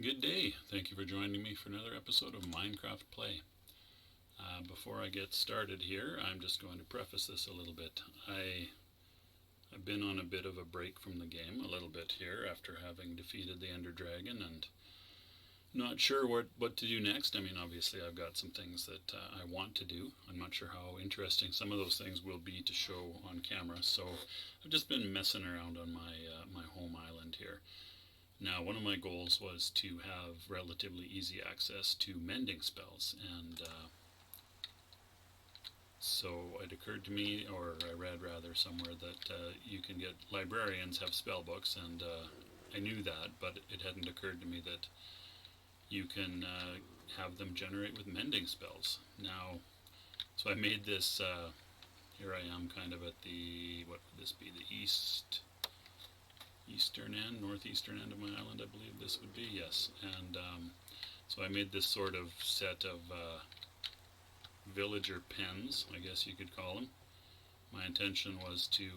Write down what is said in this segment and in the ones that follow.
Good day. Thank you for joining me for another episode of Minecraft Play. Before I get started here, I'm just going to preface this a little bit. I've been on a bit of a break from the game a little bit here after having defeated the Ender Dragon and not sure what to do next. I mean, obviously I've got some things that I want to do. I'm not sure how interesting some of those things will be to show on camera, so I've just been messing around on my home island here. Now, one of my goals was to have relatively easy access to mending spells, and so it occurred to me, or I read rather somewhere, that you can get librarians have spell books, and I knew that, but it hadn't occurred to me that you can have them generate with mending spells. Now, so I made this, here I am kind of at the, what would this be, the eastern end, northeastern end of my island, I believe this would be, yes. And so I made this sort of set of villager pens, I guess you could call them. My intention was to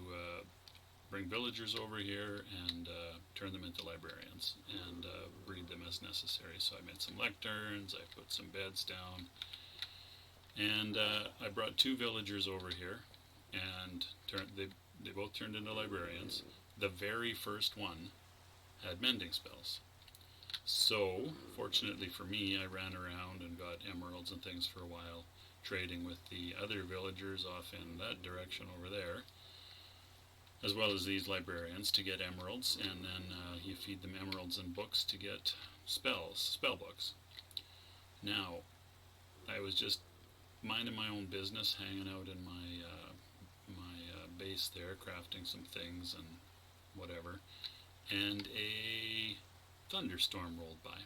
bring villagers over here and turn them into librarians and breed them as necessary. So I made some lecterns, I put some beds down, and I brought two villagers over here, and they both turned into librarians. The very first one had mending spells. So, fortunately for me, I ran around and got emeralds and things for a while, trading with the other villagers off in that direction over there, as well as these librarians to get emeralds, and then you feed them emeralds and books to get spell books. Now, I was just minding my own business, hanging out in my base there, crafting some things and whatever, and a thunderstorm rolled by.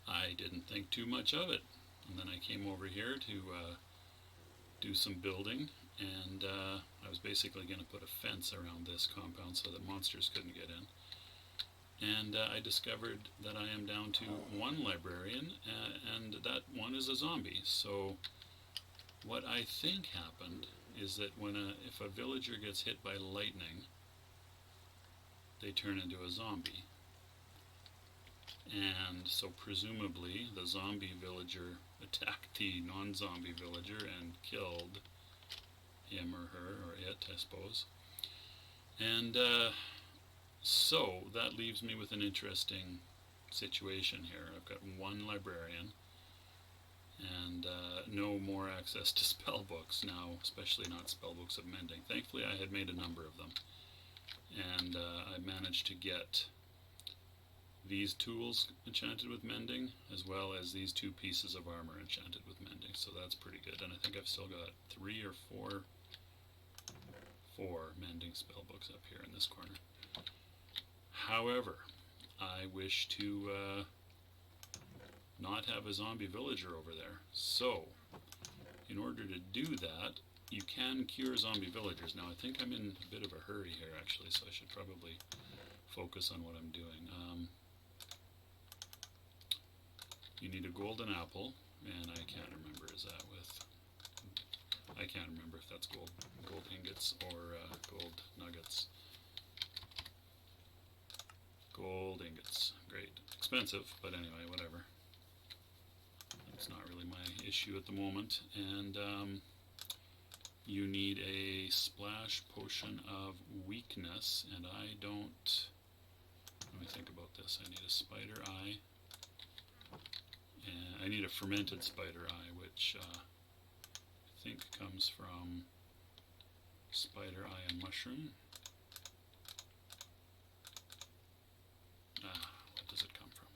I didn't think too much of it, and then I came over here to do some building, and I was basically going to put a fence around this compound so that monsters couldn't get in. And I discovered that I am down to one librarian, and that one is a zombie. So what I think happened is that if a villager gets hit by lightning, they turn into a zombie. And so presumably the zombie villager attacked the non-zombie villager and killed him or her, or it, I suppose. And so that leaves me with an interesting situation here. I've got one librarian and no more access to spell books now, especially not spell books of mending. Thankfully I had made a number of them, and I managed to get these tools enchanted with mending, as well as these two pieces of armor enchanted with mending, so that's pretty good. And I think I've still got four mending spell books up here in this corner. However, I wish to not have a zombie villager over there, so in order to do that, you can cure zombie villagers. Now I think I'm in a bit of a hurry here actually, so I should probably focus on what I'm doing. You need a golden apple, and I can't remember, I can't remember if that's gold ingots or gold nuggets. Gold ingots, great. Expensive, but anyway, whatever. It's not really my issue at the moment. And you need a splash potion of weakness, and I don't... Let me think about this. I need a spider eye. And I need a fermented spider eye, which I think comes from spider eye and mushroom. What does it come from?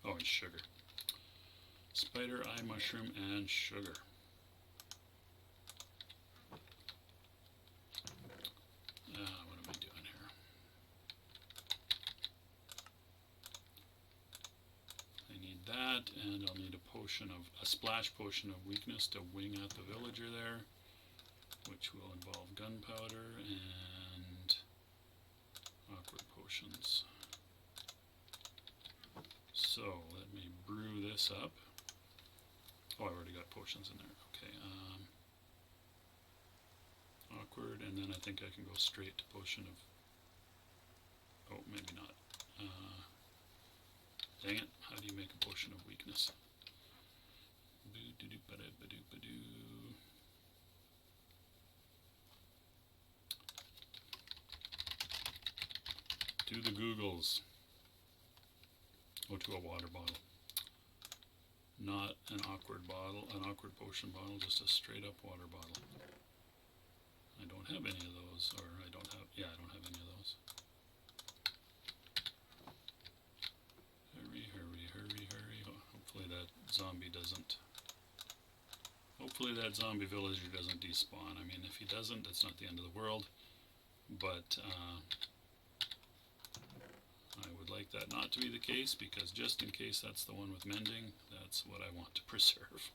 Oh, and sugar. Spider eye, mushroom, and sugar. What am I doing here? I need that, and I'll need a splash potion of weakness to wing at the villager there, which will involve gunpowder and awkward potions. So let me brew this up. Oh, I already got potions in there. Okay. Awkward, and then I think I can go straight to potion of Oh, maybe not. Dang it, how do you make a potion of weakness? Do the Googles. Oh, to a water bottle. Not an awkward bottle, an awkward potion bottle, just a straight up water bottle. I don't have any of those, or I don't have any of those. Hurry, hurry, hurry, hurry. Hopefully that zombie villager doesn't despawn. I mean, if he doesn't, it's not the end of the world, but I would like that not to be the case, because just in case that's the one with mending, that's what I want to preserve.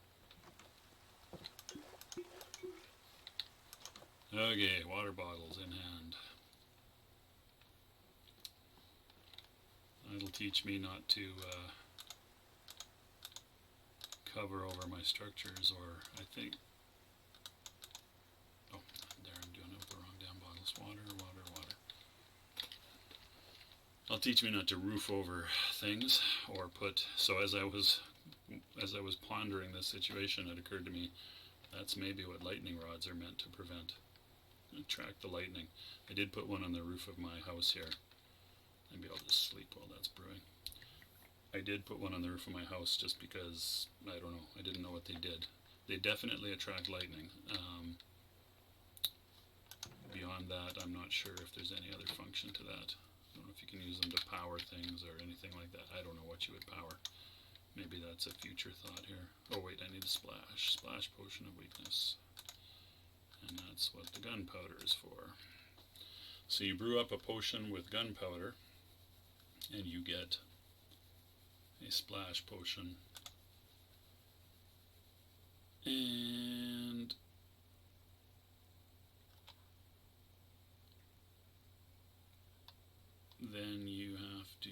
Okay, water bottles in hand. That'll teach me not to cover over my structures, or I think... Oh, there, I'm doing it with the wrong damn bottles. Water, water, water. It'll teach me not to roof over things, or put... So as I was pondering this situation, it occurred to me that's maybe what lightning rods are meant to prevent. Attract the lightning. I did put one on the roof of my house here. Maybe I'll just sleep while that's brewing. I did put one on the roof of my house just because, I don't know, I didn't know what they did. They definitely attract lightning. Beyond that, I'm not sure if there's any other function to that. I don't know if you can use them to power things or anything like that. I don't know what you would power. Maybe that's a future thought here. Oh wait, I need a splash. Splash potion of weakness. And that's what the gunpowder is for. So you brew up a potion with gunpowder, and you get a splash potion. And then you have to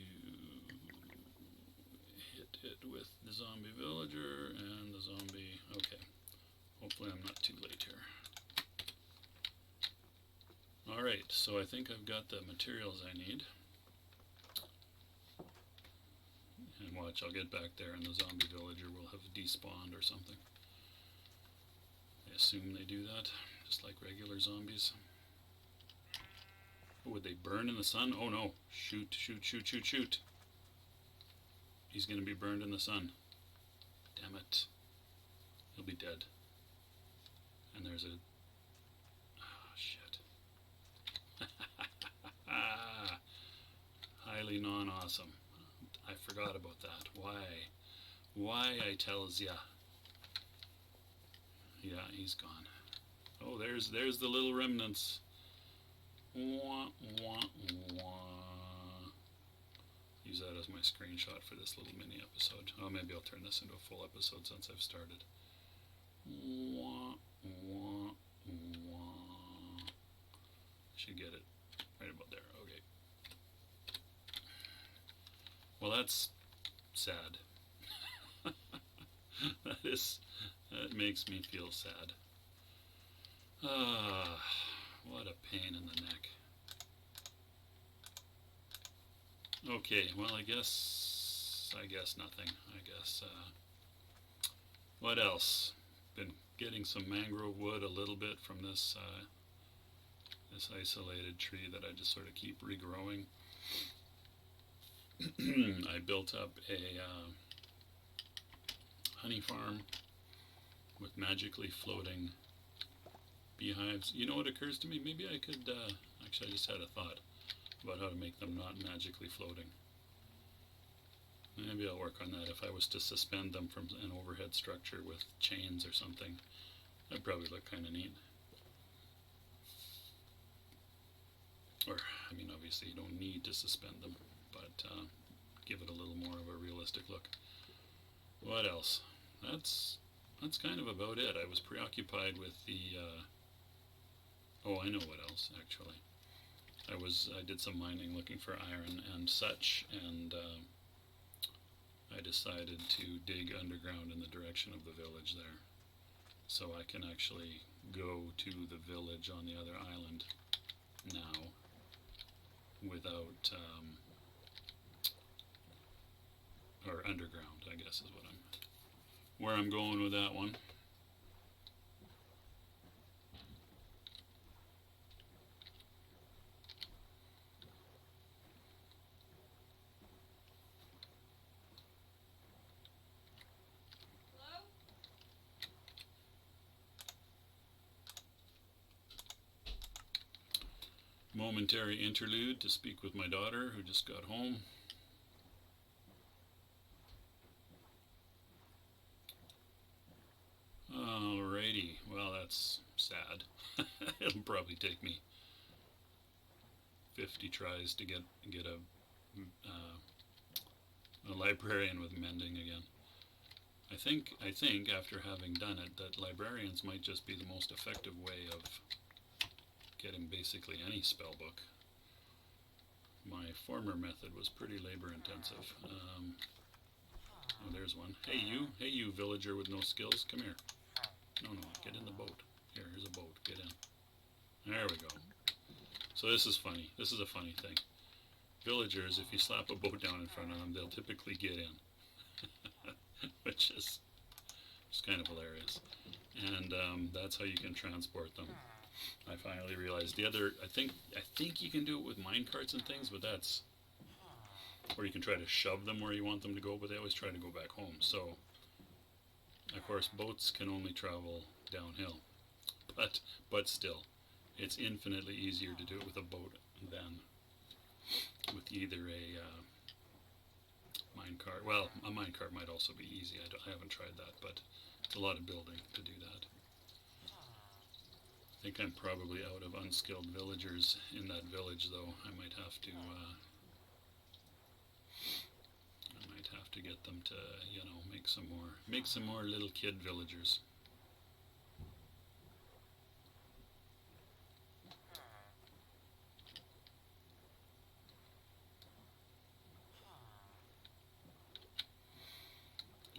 hit it with the zombie villager and the zombie. Okay, hopefully I'm not too late here. Alright, so I think I've got the materials I need. And watch, I'll get back there and the zombie villager will have despawned or something. I assume they do that, just like regular zombies. Oh, would they burn in the sun? Oh no. Shoot, shoot, shoot, shoot, shoot. He's going to be burned in the sun. Damn it. He'll be dead. And there's a... Ah, shit. Highly non-awesome. I forgot about that. Why I tells ya. Yeah, he's gone. Oh, there's the little remnants. Wah, wah, wah. Use that as my screenshot for this little mini episode. Oh, maybe I'll turn this into a full episode since I've started. Wah, wah, wah. Should get it right about there. Okay. Well, that's sad. That makes me feel sad. Ah, what a pain in the neck. Okay, well, I guess nothing. I guess, what else? Been getting some mangrove wood a little bit from this, this isolated tree that I just sort of keep regrowing. I built up a honey farm with magically floating beehives. You know what occurs to me? Maybe I could, actually I just had a thought about how to make them not magically floating. Maybe I'll work on that. If I was to suspend them from an overhead structure with chains or something, that'd probably look kind of neat. Or, I mean, obviously you don't need to suspend them, but give it a little more of a realistic look. What else? That's kind of about it. I was preoccupied with the, oh, I know what else, actually. I did some mining looking for iron and such, and I decided to dig underground in the direction of the village there. So I can actually go to the village on the other island now with without, or underground, I guess is what where I'm going with that one. Momentary interlude to speak with my daughter who just got home. Alrighty, well that's sad. It'll probably take me 50 tries to get a librarian with mending again. I think after having done it that librarians might just be the most effective way of getting basically any spell book. My former method was pretty labor intensive. Oh, there's one. Hey you villager with no skills, come here. No, get in the boat. Here's a boat, get in. There we go. So this is funny. This is a funny thing. Villagers, if you slap a boat down in front of them, they'll typically get in. Which is just kind of hilarious. And that's how you can transport them. I finally realized the other, I think you can do it with mine carts and things, but that's, or you can try to shove them where you want them to go, but they always try to go back home. So, of course, boats can only travel downhill, but still, it's infinitely easier to do it with a boat than with either a mine cart. Well, a mine cart might also be easy. I haven't tried that, but it's a lot of building to do that. I think I'm probably out of unskilled villagers in that village, though. I might have to get them to, make some more little kid villagers.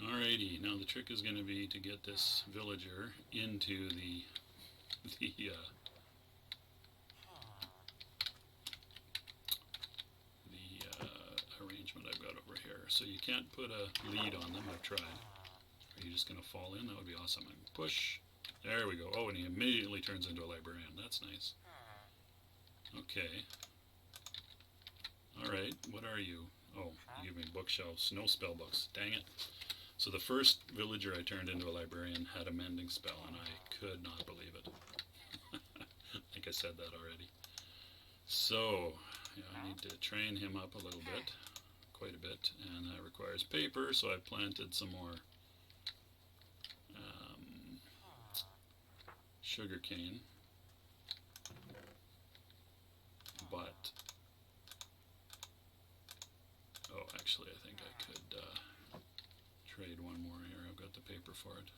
Alrighty, now the trick is going to be to get this villager into the arrangement I've got over here. So you can't put a lead on them, I've tried. Are you just going to fall in? That would be awesome. I can push. There we go. Oh, and he immediately turns into a librarian. That's nice. Okay. Alright, what are you? Oh, you give me bookshelves. No spell books. Dang it. So the first villager I turned into a librarian had a mending spell, and I could not believe it. I think I said that already. So, yeah, I need to train him up a little bit, quite a bit, and that requires paper, so I planted some more sugar cane, but, oh, actually I think I could trade one more here. I've got the paper for it.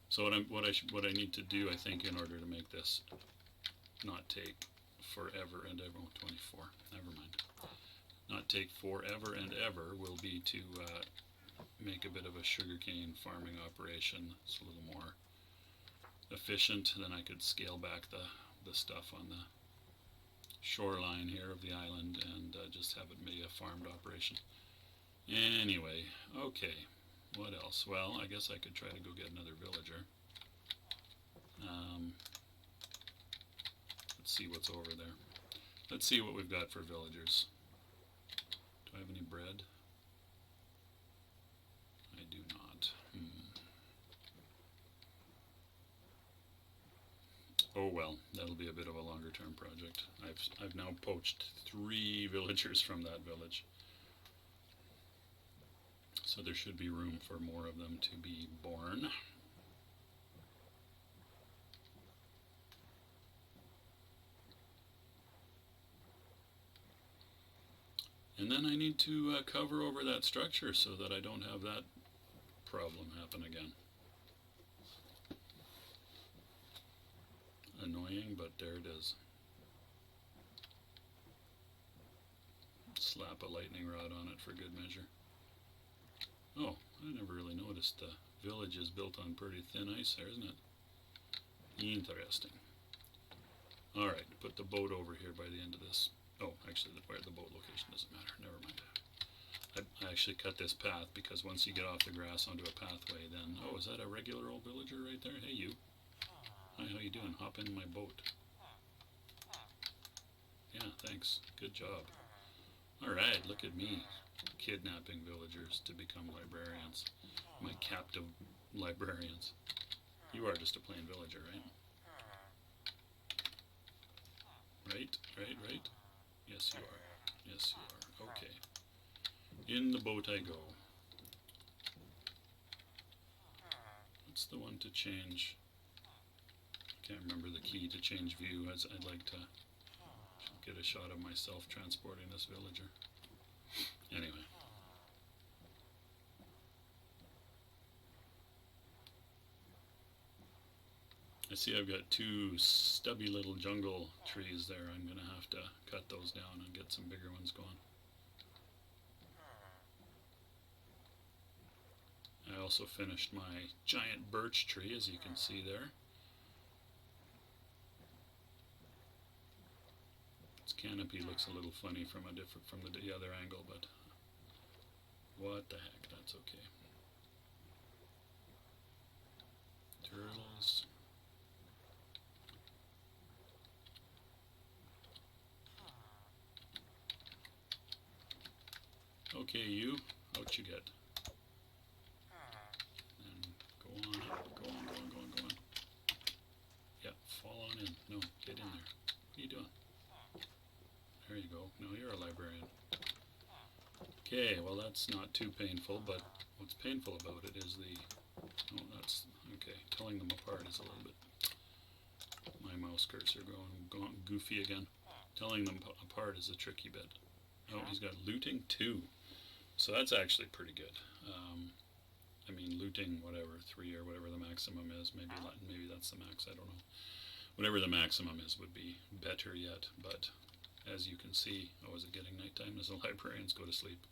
So what I need to do, I think, in order to make this not take forever and ever, 24, never mind, not take forever and ever, will be to make a bit of a sugarcane farming operation. It's a little more efficient. Then I could scale back the stuff on the shoreline here of the island and just have it be a farmed operation. Anyway, okay, what else? Well, I guess I could try to go get another villager. Let's see what's over there. Let's see what we've got for villagers. Do I have any bread? I do not. Oh well, that'll be a bit of a longer term project. I've now poached 3 villagers from that village. So there should be room for more of them to be born. And then I need to cover over that structure so that I don't have that problem happen again. Annoying, but there it is. Slap a lightning rod on it for good measure. Oh, I never really noticed the village is built on pretty thin ice there, isn't it? Interesting. Alright, put the boat over here by the end of this. Oh, actually, where the boat location doesn't matter. Never mind. I actually cut this path because once you get off the grass onto a pathway, then... Oh, is that a regular old villager right there? Hey, you. Hi, how you doing? Hop in my boat. Yeah, thanks. Good job. Alright, look at me. Kidnapping villagers to become librarians. My captive librarians. You are just a plain villager, right? Right? Yes, you are. Yes, you are. Okay. In the boat I go. What's the one to change? I can't remember the key to change view. I'd like to get a shot of myself transporting this villager. Anyway. I see I've got two stubby little jungle trees there. I'm going to have to cut those down and get some bigger ones going. I also finished my giant birch tree, as you can see there. Its canopy looks a little funny from the other angle, but what the heck, that's okay. Turtles. Okay, you, out you get. And go on up, go on. Yeah, fall on in. No, get in there. What are you doing? There you go. No, you're a librarian. Okay, well that's not too painful, but what's painful about it is oh, that's, okay, telling them apart is a little bit, my mouse cursor going goofy again. Telling them apart is a tricky bit. Oh, he's got looting 2. So that's actually pretty good. I mean, looting, whatever, 3 or whatever the maximum is, maybe that's the max, I don't know. Whatever the maximum is would be better yet, but as you can see, oh, is it getting nighttime as the librarians go to sleep?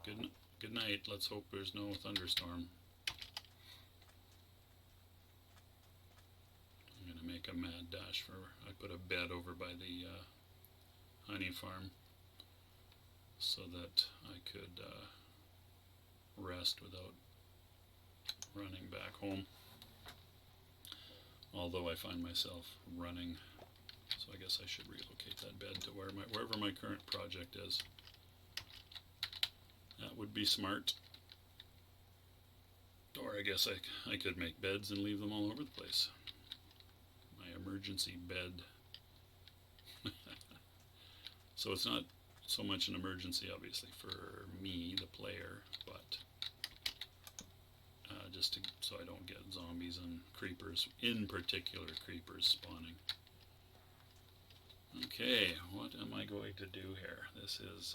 Good night, let's hope there's no thunderstorm. I'm going to make a mad dash I put a bed over by the honey farm so that I could rest without running back home. Although I find myself running, so I guess I should relocate that bed to wherever my current project is. That would be smart. Or I guess I could make beds and leave them all over the place. My emergency bed. So it's not so much an emergency, obviously, for me, the player, but just so I don't get zombies and creepers, in particular creepers, spawning. Okay, what am I going to do here? This is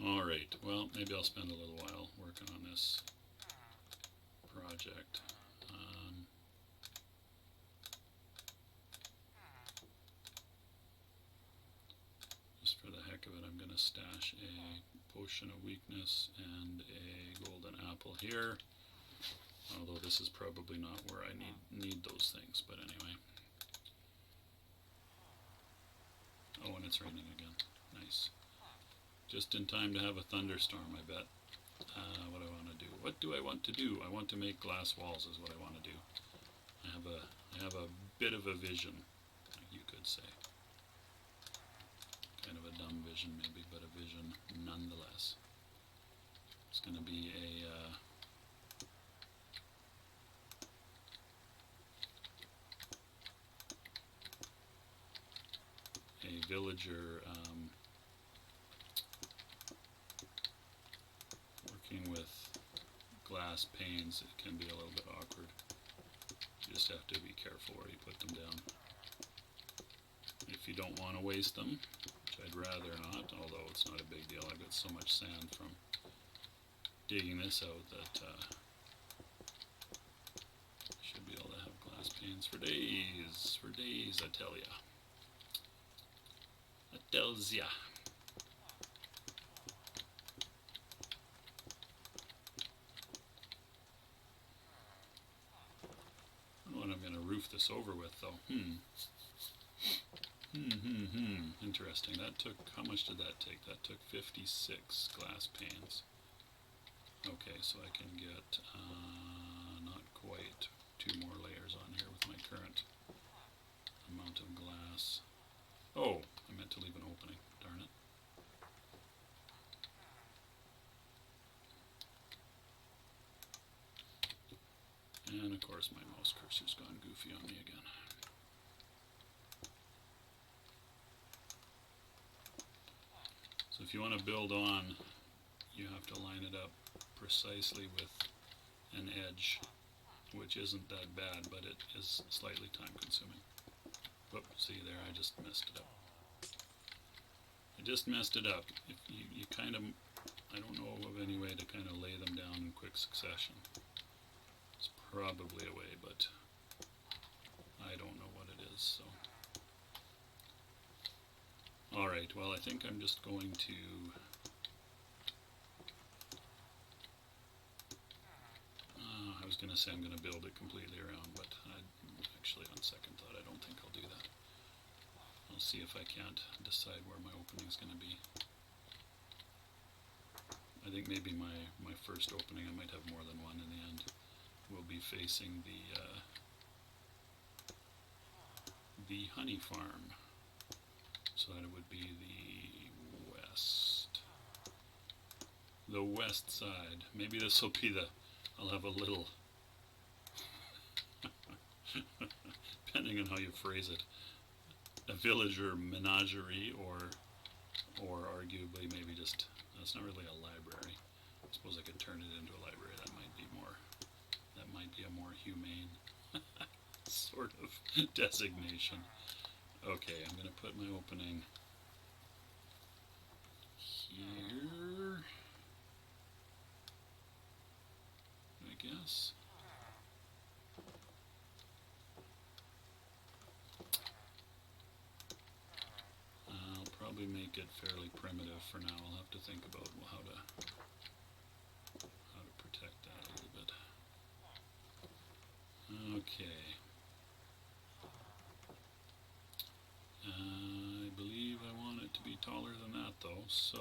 alright, well, maybe I'll spend a little while working on this project. Just for the heck of it, I'm going to stash a potion of weakness and a golden apple here. Although this is probably not where I need those things, but anyway. Oh, and it's raining again. Nice. Just in time to have a thunderstorm, I bet. What do I want to do? What do I want to do? I want to make glass walls is what I want to do. I have a bit of a vision, you could say. Kind of a dumb vision maybe, but a vision nonetheless. It's going to be a villager working with glass panes. It can be a little bit awkward. You just have to be careful where you put them down. If you don't want to waste them, which I'd rather not, although it's not a big deal. I've got so much sand from digging this out that I should be able to have glass panes for days, I tell ya. That tells ya. roof this over with, though. Interesting. That took, how much did that take? That took 56 glass panes. Okay, so I can get, not quite 2 more layers on here with my current amount of glass. Oh, I meant to leave an opening. Darn it. And of course my mouse cursor's gone goofy on me again. So if you want to build on, you have to line it up precisely with an edge, which isn't that bad, but it is slightly time consuming. Whoop, see there, I just messed it up. I just messed it up. If you kind of, I don't know of any way to kind of lay them down in quick succession. It's probably a way, but I don't know what it is, so. Alright, well I think I'm just going to I was going to say I'm going to build it completely around, but actually on second thought I don't think I'll do that. I'll see if I can't decide where my opening is going to be. I think maybe my first opening, I might have more than one in the end, will be facing the honey farm. So that it would be the west side. Maybe this will be I'll have a little, depending on how you phrase it, a villager menagerie, or arguably maybe just, that's not really a library. I suppose I could turn it into a library. That might be a more humane sort of designation. Okay, I'm going to put my opening here, I guess. I'll probably make it fairly primitive for now. I'll have to think about how to protect that a little bit. Okay. I believe I want it to be taller than that though, so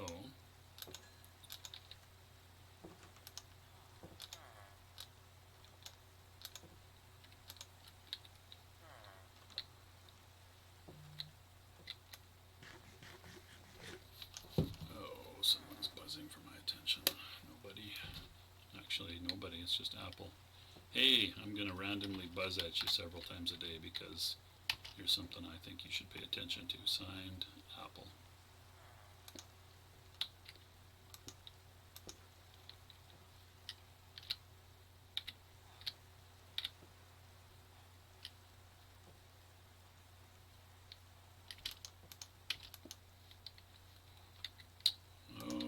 oh, someone's buzzing for my attention. Nobody, it's just Apple. Hey, I'm going to randomly buzz at you several times a day because here's something I think you should pay attention to. Signed, Apple.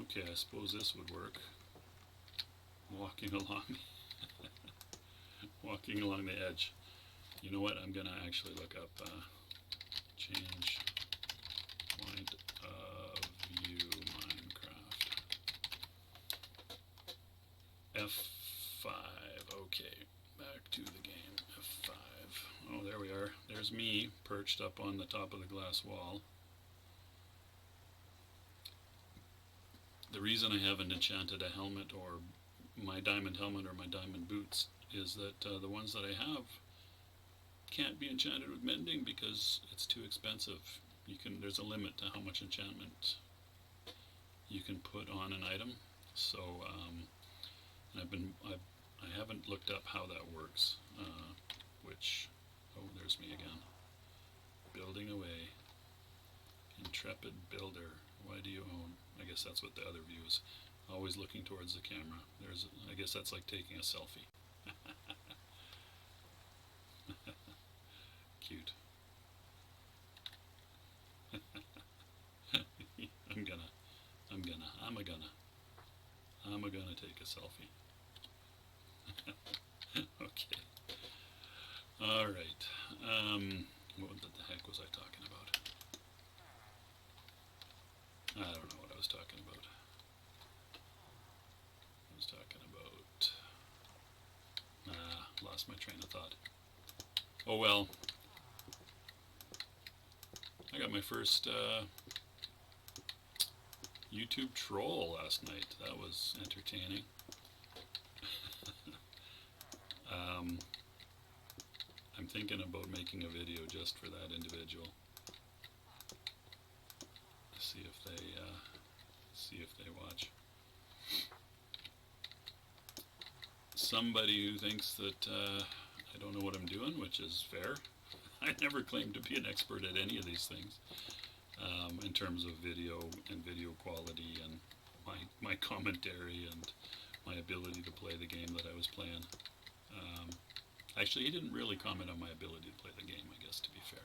Okay, I suppose this would work. Walking along the edge. You know what? I'm going to actually look up change point of view Minecraft. F5. Okay, back to the game. F5. Oh, there we are. There's me perched up on the top of the glass wall. The reason I haven't enchanted a helmet or my diamond helmet or my diamond boots is that the ones that I have can't be enchanted with mending because it's too expensive. There's a limit to how much enchantment you can put on an item. So I haven't looked up how that works. Oh, there's me again. Building away. Intrepid builder. Why do you own? I guess that's what the other view is. Always looking towards the camera. I guess that's like taking a selfie. Cute. I'm gonna take a selfie. Okay. Alright. What the heck was I talking about? I don't know what I was talking about. I was talking about... lost my train of thought. Oh well, I got my first YouTube troll last night. That was entertaining. I'm thinking about making a video just for that individual. See if they watch. Somebody who thinks that I don't know what I'm doing, which is fair. I never claimed to be an expert at any of these things in terms of video and video quality and my commentary and my ability to play the game that I was playing. Actually, he didn't really comment on my ability to play the game, I guess, to be fair.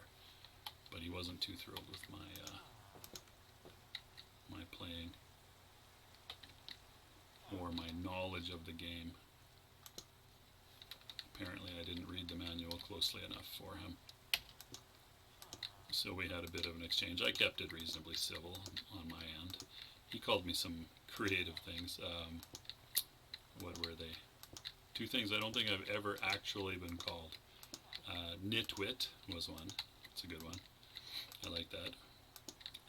But he wasn't too thrilled with my playing or my knowledge of the game. Apparently I didn't read the manual closely enough for him. So we had a bit of an exchange. I kept it reasonably civil on my end. He called me some creative things. What were they? Two things I don't think I've ever actually been called. Nitwit was one. It's a good one. I like that.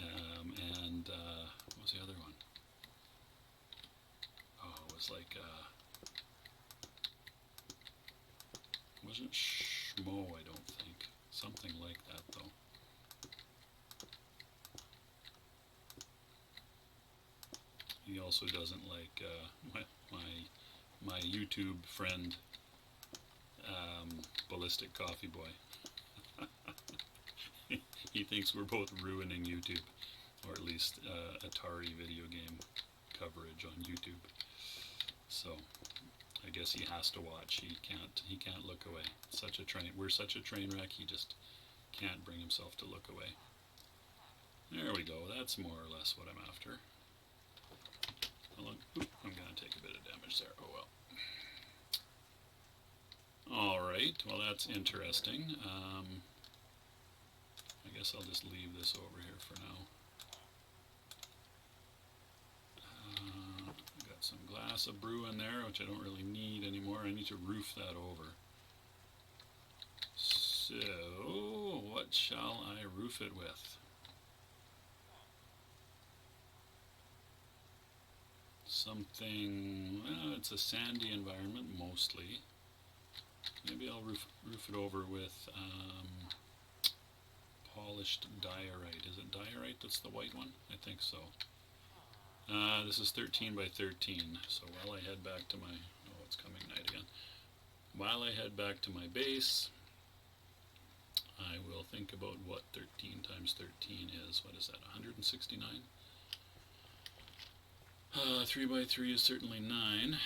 And what was the other one? Oh, it was like, it wasn't schmo, I don't think. Something like that, though. He also doesn't like my YouTube friend, Ballistic Coffee Boy. He thinks we're both ruining YouTube, or at least Atari video game coverage on YouTube. So I guess he has to watch. He can't look away. We're such a train wreck. He just can't bring himself to look away. There we go. That's more or less what I'm after. Oop, I'm going to take a bit of damage there. Oh well. Alright, well that's interesting. I guess I'll just leave this over here for now. Got some glass of brew in there, which I don't really need anymore. I need to roof that over. So, what shall I roof it with? Something, well, it's a sandy environment mostly. Maybe I'll roof it over with polished diorite. Is it diorite that's the white one? I think so. This is 13 by 13, so while I head back to my, oh, it's coming night again. While I head back to my base, I will think about what 13 times 13 is. What is that, 169? 3 by 3 is certainly 9.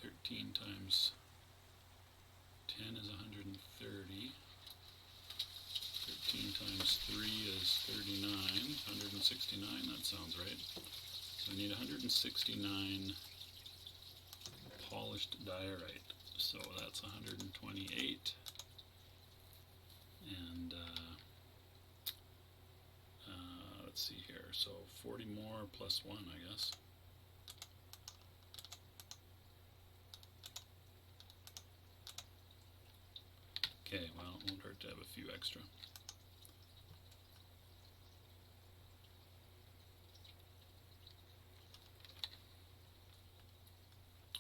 13 times 10 is 130. 13 times 3 is 39. 169, that sounds right. So I need 169 polished diorite. So that's 128. And let's see here. So 40 more plus 1, I guess. Okay, well, it won't hurt to have a few extra.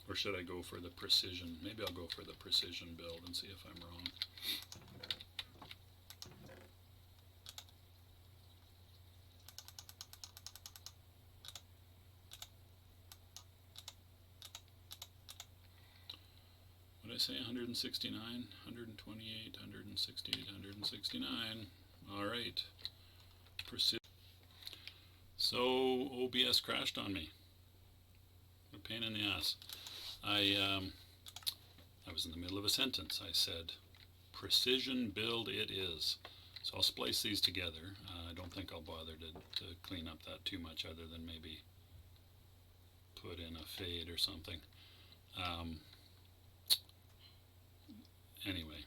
Or should I go for the precision? Maybe I'll go for the precision build and see if I'm wrong. What did I say? 169, 128, 168, 169. All right. Precision. So OBS crashed on me. What a pain in the ass. I was in the middle of a sentence. I said, precision build it is. So I'll splice these together. I don't think I'll bother to clean up that too much, other than maybe put in a fade or something. Anyway,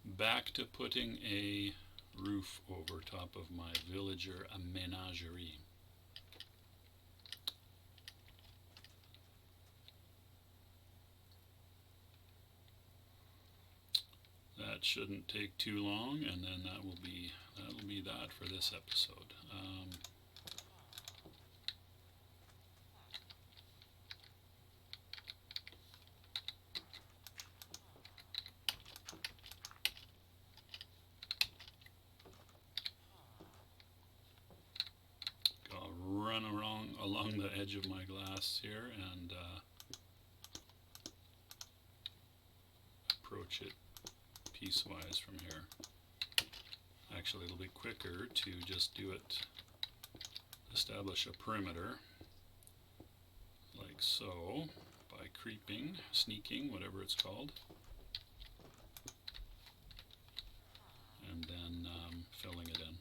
back to putting a roof over top of my villager, a menagerie. that shouldn't take too long, and then that'll be that for this episode. I'll run along the edge of my glass here and approach it piecewise from here. Actually, it'll be quicker to just do it, establish a perimeter, like so, by creeping, sneaking, whatever it's called, and then filling it in.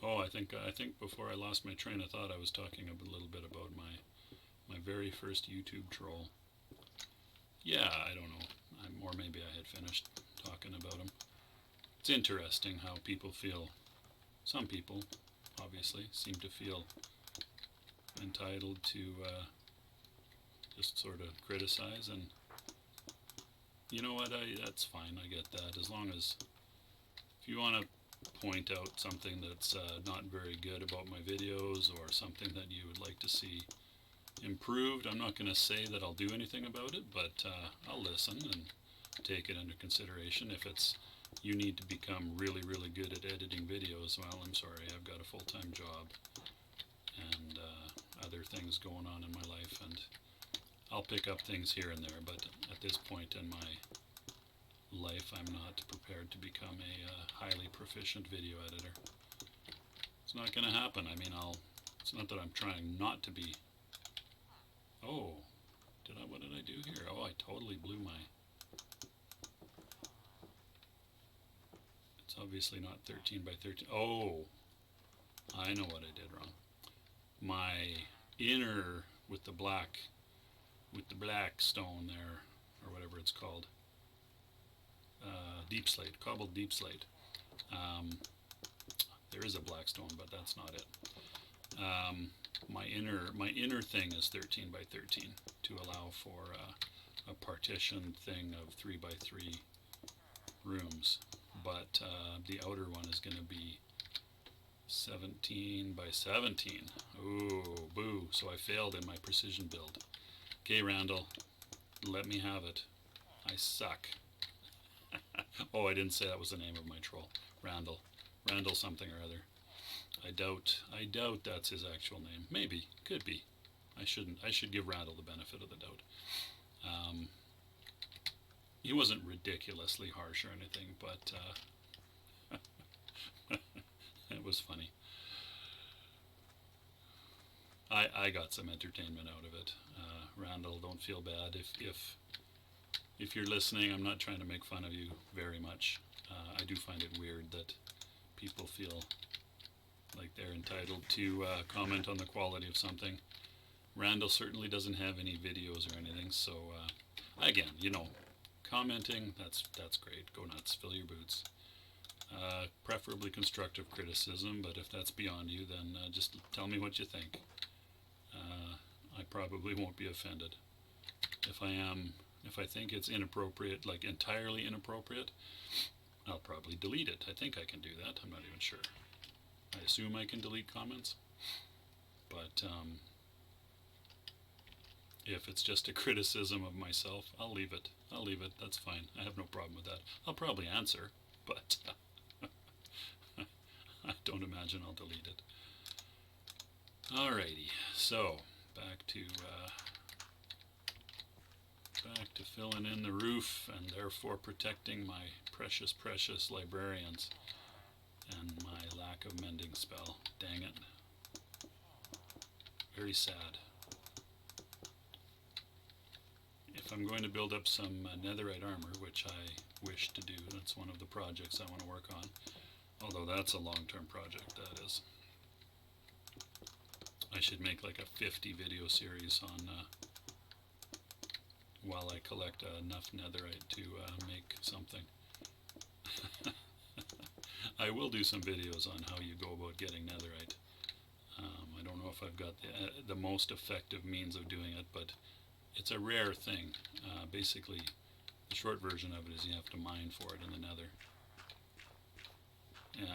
Oh, I think before I lost my train of thought, I was talking a little bit about my very first YouTube troll. Yeah, I don't know, or maybe I had finished talking about him. It's interesting how people feel. Some people, obviously, seem to feel entitled to just sort of criticize, and you know what, that's fine, I get that. As long as, if you want to point out something that's not very good about my videos, or something that you would like to see improved, I'm not going to say that I'll do anything about it, but I'll listen and take it under consideration. If it's, you need to become really, really good at editing videos, well, I'm sorry, I've got a full-time job and other things going on in my life, and I'll pick up things here and there, but at this point in my life, I'm not prepared to become a highly proficient video editor. It's not going to happen. I mean, it's not that I'm trying not to be. Oh, what did I do here? Oh, I totally blew my, it's obviously not 13 by 13. Oh, I know what I did wrong. My inner, with the black stone there, or whatever it's called, deep slate, cobbled deep slate. There is a black stone, but that's not it. My inner thing is 13 by 13 to allow for a partition thing of 3 by 3 rooms, but the outer one is going to be 17 by 17. Ooh, boo! So I failed in my precision build. Okay, Randall, let me have it. I suck. Oh, I didn't say that was the name of my troll. Randall something or other. I doubt that's his actual name. Maybe, could be. I should give Randall the benefit of the doubt. He wasn't ridiculously harsh or anything, but it was funny. I got some entertainment out of it. Randall, don't feel bad if you're listening. I'm not trying to make fun of you very much. I do find it weird that people feel like they're entitled to comment on the quality of something. Randall certainly doesn't have any videos or anything, so again, commenting, that's great. Go nuts, fill your boots. Preferably constructive criticism, but if that's beyond you, then just tell me what you think. I probably won't be offended. If I think it's inappropriate, like entirely inappropriate, I'll probably delete it. I think I can do that. I'm not even sure. I assume I can delete comments, but if it's just a criticism of myself, I'll leave it. That's fine. I have no problem with that. I'll probably answer, but I don't imagine I'll delete it. Alrighty, so back to filling in the roof, and therefore protecting my precious librarians and my lack of mending spell. Dang it. Very sad. if I'm going to build up some netherite armor, which I wish to do, that's one of the projects I want to work on, although that's a long-term project, that is. I should make like a 50 video series on while I collect enough netherite to make something. I will do some videos on how you go about getting netherite. I don't know if I've got the most effective means of doing it, but it's a rare thing. Basically, the short version of it is you have to mine for it in the nether.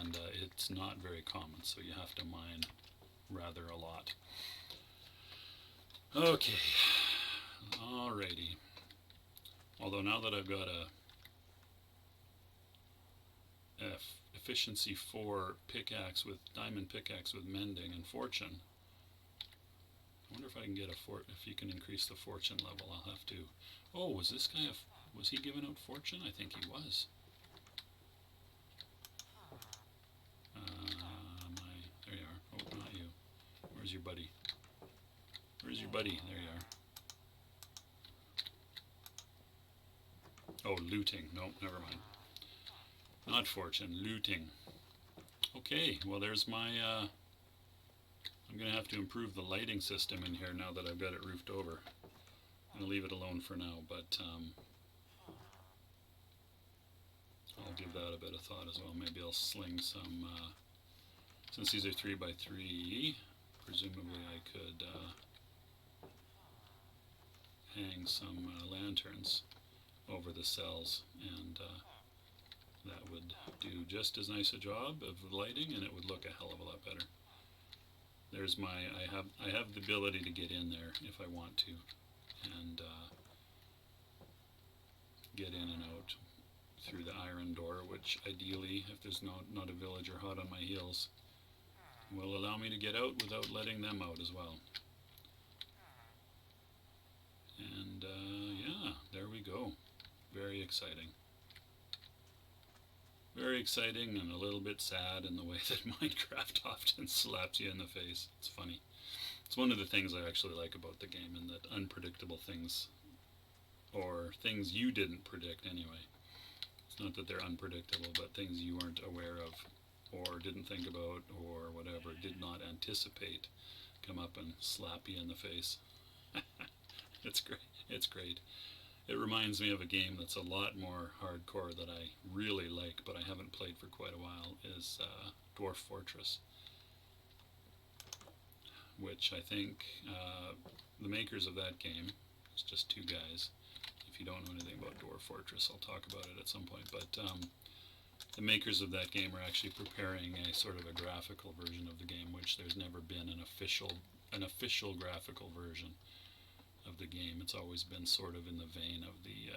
And it's not very common, so you have to mine rather a lot. Okay, alrighty. Although now that I've got a efficiency 4 pickaxe with diamond pickaxe with mending and fortune, I wonder if I can get if you can increase the fortune level. I'll have to. Oh, was this guy was he giving out fortune? I think he was. There you are. Oh, not you. Where's your buddy? Where's your buddy? There you are. Oh, looting. Nope, never mind. Not fortune, looting. Okay, well there's my, I'm going to have to improve the lighting system in here now that I've got it roofed over. I'm going to leave it alone for now, but I'll give that a bit of thought as well. Maybe I'll sling some, since these are 3x3, presumably I could hang some lanterns over the cells, and that would do just as nice a job of lighting, and it would look a hell of a lot better. There's my, I have the ability to get in there if I want to, and get in and out through the iron door, which ideally, if there's not a villager hot on my heels, will allow me to get out without letting them out as well. And yeah, there we go. Very exciting. Very exciting and a little bit sad in the way that Minecraft often slaps you in the face. It's funny. It's one of the things I actually like about the game, in that unpredictable things, or things you didn't predict anyway. It's not that they're unpredictable, but things you weren't aware of, or didn't think about, or whatever, did not anticipate, come up and slap you in the face. It's great. It's great. It reminds me of a game that's a lot more hardcore that I really like, but I haven't played for quite a while, is Dwarf Fortress, which I think the makers of that game, it's just two guys. If you don't know anything about Dwarf Fortress, I'll talk about it at some point, but the makers of that game are actually preparing a sort of a graphical version of the game, which there's never been an official graphical version of the game. It's always been sort of in the vein of the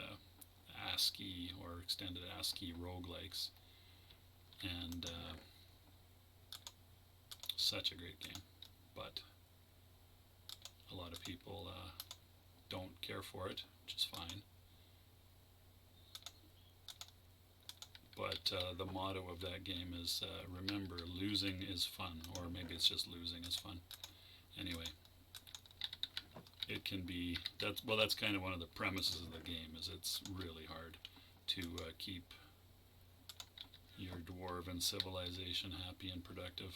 ASCII or extended ASCII roguelikes, and such a great game, but a lot of people don't care for it, which is fine. But the motto of that game is, remember, losing is fun, or maybe it's just losing is fun. Anyway, it can be, that's kind of one of the premises of the game, is it's really hard to keep your dwarven civilization happy and productive.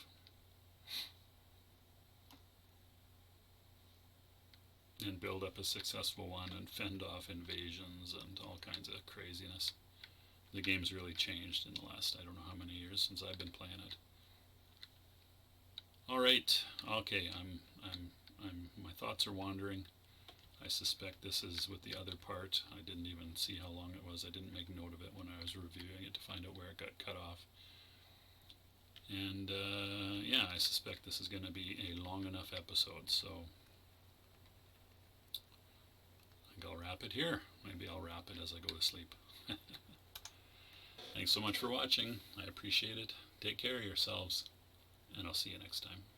And build up a successful one and fend off invasions and all kinds of craziness. The game's really changed in the last, I don't know how many years since I've been playing it. All right, okay, my thoughts are wandering. I suspect this is with the other part. I didn't even see how long it was. I didn't make note of it when I was reviewing it to find out where it got cut off. And yeah, I suspect this is going to be a long enough episode, so I think I'll wrap it here. Maybe I'll wrap it as I go to sleep. Thanks so much for watching. I appreciate it. Take care of yourselves, and I'll see you next time.